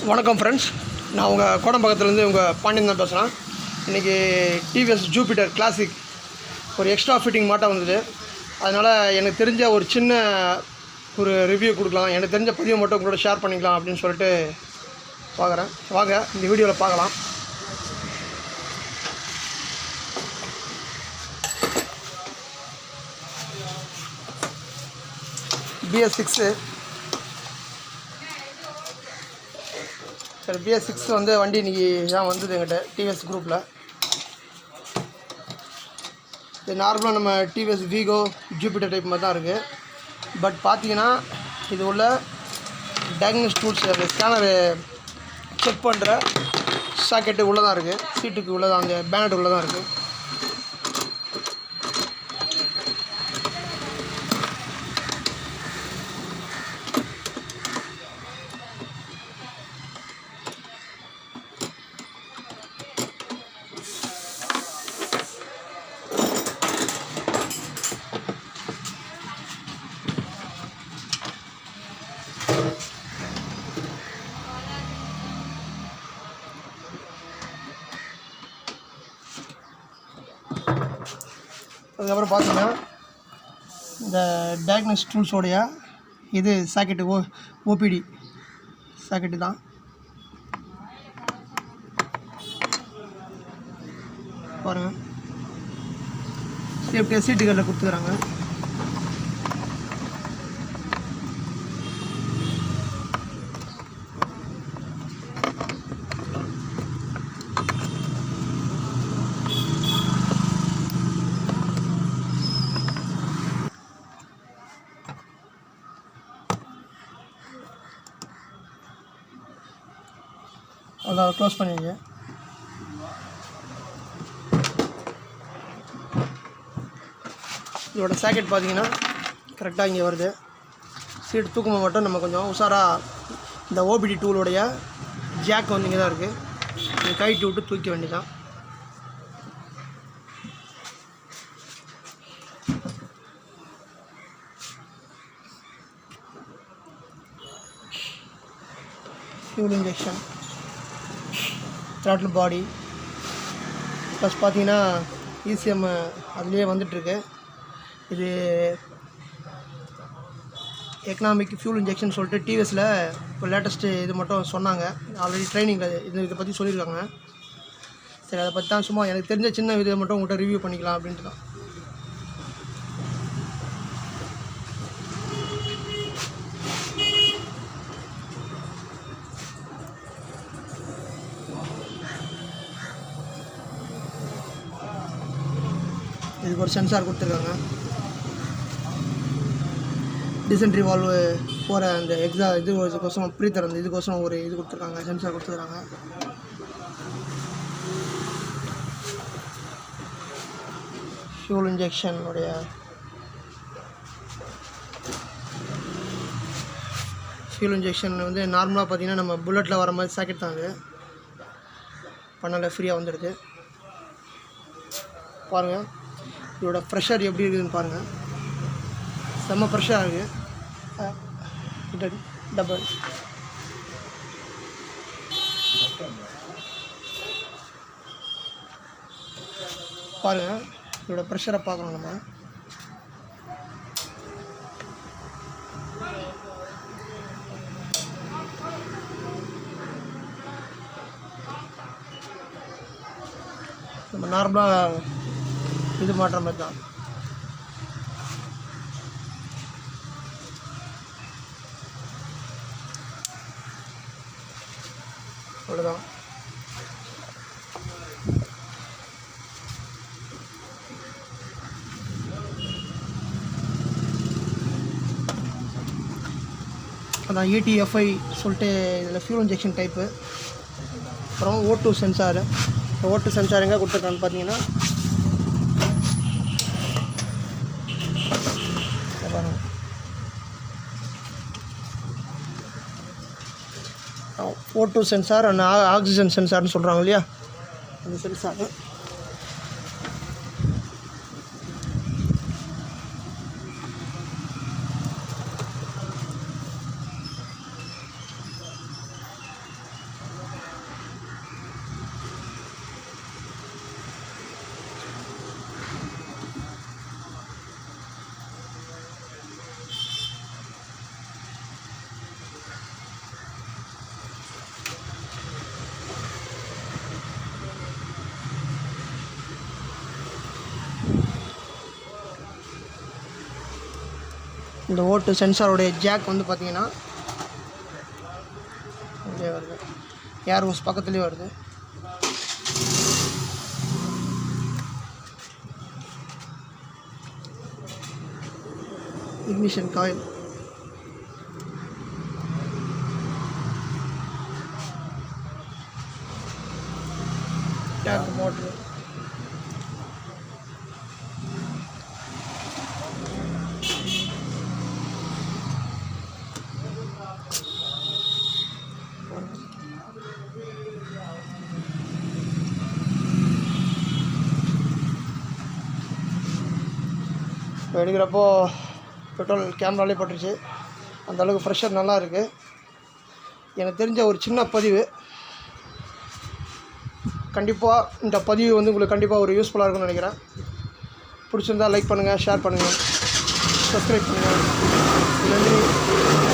வணக்கம் ஃப்ரெண்ட்ஸ், நான் உங்கள் கோடம்பாக்கத்துலேருந்து உங்கள் பாண்டியன் தான் பேசுகிறேன். இன்றைக்கி டிவிஎஸ் ஜூபிட்டர் கிளாசிக் ஒரு எக்ஸ்ட்ரா ஃபிட்டிங் மாட்டம் வந்தது. அதனால் எனக்கு தெரிஞ்ச ஒரு சின்ன ரிவ்யூ கொடுக்கலாம், எனக்கு தெரிஞ்ச பதிவை மட்டும் உங்களோட ஷேர் பண்ணிக்கலாம் அப்படின்னு சொல்லிட்டு பார்க்குறேன். வாங்க இந்த வீடியோவில் பார்க்கலாம். bs6 சரி, bs6 வந்து வண்டி இன்றைக்கி தான் வந்தது எங்கிட்ட டிவிஎஸ் குரூப்பில். இது நார்மலாக நம்ம டிவிஎஸ் வீகோ ஜூபிட்டர் டைப் மாதிரி தான் இருக்குது. பட் பார்த்தீங்கன்னா இது உள்ள டயக்னோஸ் டூல்ஸ், அந்த ஸ்கேனரு செக் பண்ணுற சாக்கெட்டு உள்ளே தான் இருக்குது, சீட்டுக்கு உள்ளே தான், அந்த பேனட் உள்ளே தான் இருக்குது. அதுக்கப்புறம் பார்த்தீங்கன்னா இந்த டயக்னோஸ் டூல்ஸோடைய இது சாக்கெட்டு ஓபிடி சாக்கெட்டு தான். பாருங்கள், சேஃப்டியாக சீட்டுகளில் கொடுத்துக்கிறாங்க. அதை க்ளோஸ் பண்ணிங்க. இதோட சாக்கெட் பார்த்தீங்கன்னா கரெக்டாக இங்கே வருது. சீட் தூக்கும்போது மட்டும் நம்ம கொஞ்சம் உஷாராக இந்த ஓபிடி டூலோடைய ஜாக் வந்து இங்கே தான் இருக்குது, இது கைட்டு விட்டு தூக்க வேண்டியதான். ஃபியூல் இன்ஜெக்ஷன், த்ராட்டில் பாடி ப்ளஸ் பார்த்தீங்கன்னா இசிஎம் அதுலேயே வந்துட்டுருக்கு. இது எக்கனாமிக் ஃபியூல் இன்ஜெக்ஷன் சொல்லிட்டு டிவிஎஸில் இப்போ லேட்டஸ்ட்டு இது மட்டும் சொன்னாங்க. ஆல்ரெடி ட்ரைனிங்கில் இதை பற்றி சொல்லியிருக்காங்க. சரி, அதை பற்றி தான் சும்மா எனக்கு தெரிஞ்ச சின்ன இதை மட்டும் உங்கள்கிட்ட ரிவ்யூ பண்ணிக்கலாம் அப்படின்ட்டு தான். இதுக்கு ஒரு சென்சார் கொடுத்துருக்காங்க. டிசென்ட்ரி வால்வு போகிற அந்த இதுக்கோசம் ப்ரீத்தர், அந்த இதுக்கோசம் ஒரு இது கொடுத்துருக்காங்க, சென்சார் கொடுத்துருக்காங்க. ஃபியூல் இன்ஜெக்ஷனுடைய ஃபியூல் இன்ஜெக்ஷன் வந்து நார்மலாக பார்த்திங்கன்னா நம்ம புல்லட்டில் வர மாதிரி சாக்கெட் தான். அது பண்ணல, ஃப்ரீயாக வந்துடுது. பாருங்கள் இதோட ப்ரெஷர் எப்படி இருக்குதுன்னு பாருங்கள், செம்ம ப்ரெஷராக இருக்குது. டபுள் பாருங்கள், இதோட ப்ரெஷரை பார்க்கணும் நம்ம. நம்ம நார்மலாக இது மாட்டுற மாதிரி தான். அவ்வளோதான். அதான் ETFI சொல்லிட்டு இதில் ஃபியூல் இன்ஜெக்ஷன் டைப்பு. அப்புறம் O2 சென்சாரு. O2 சென்சார் எங்கே கொடுத்துருக்கான்னு பார்த்தீங்கன்னா O2 சென்சார் அண்ட் ஆக்சிஜன் சென்சார்னு சொல்கிறாங்க இல்லையா, அந்த சென்சார். இந்த ஓட்டு சென்சாரோடைய ஜாக் வந்து பார்த்திங்கன்னா இங்கே வருது, ஏர் ஹோஸ் பக்கத்துலேயே வருது. இக்னிஷன் காயில், டேங்க் மோட்ரு, இப்போ எடுக்கிறப்போ பெட்ரோல் கேமராலே பட்டுருச்சு. அந்தளவுக்கு ப்ரெஷர் நல்லா இருக்குது. எனக்கு தெரிஞ்ச ஒரு சின்ன பதிவு, கண்டிப்பாக இந்த பதிவு வந்து உங்களுக்கு கண்டிப்பாக ஒரு யூஸ்ஃபுல்லாக இருக்கும்னு நினைக்கிறேன். பிடிச்சிருந்தால் லைக் பண்ணுங்கள், ஷேர் பண்ணுங்கள், சப்ஸ்கிரைப் பண்ணுங்கள். நன்றி.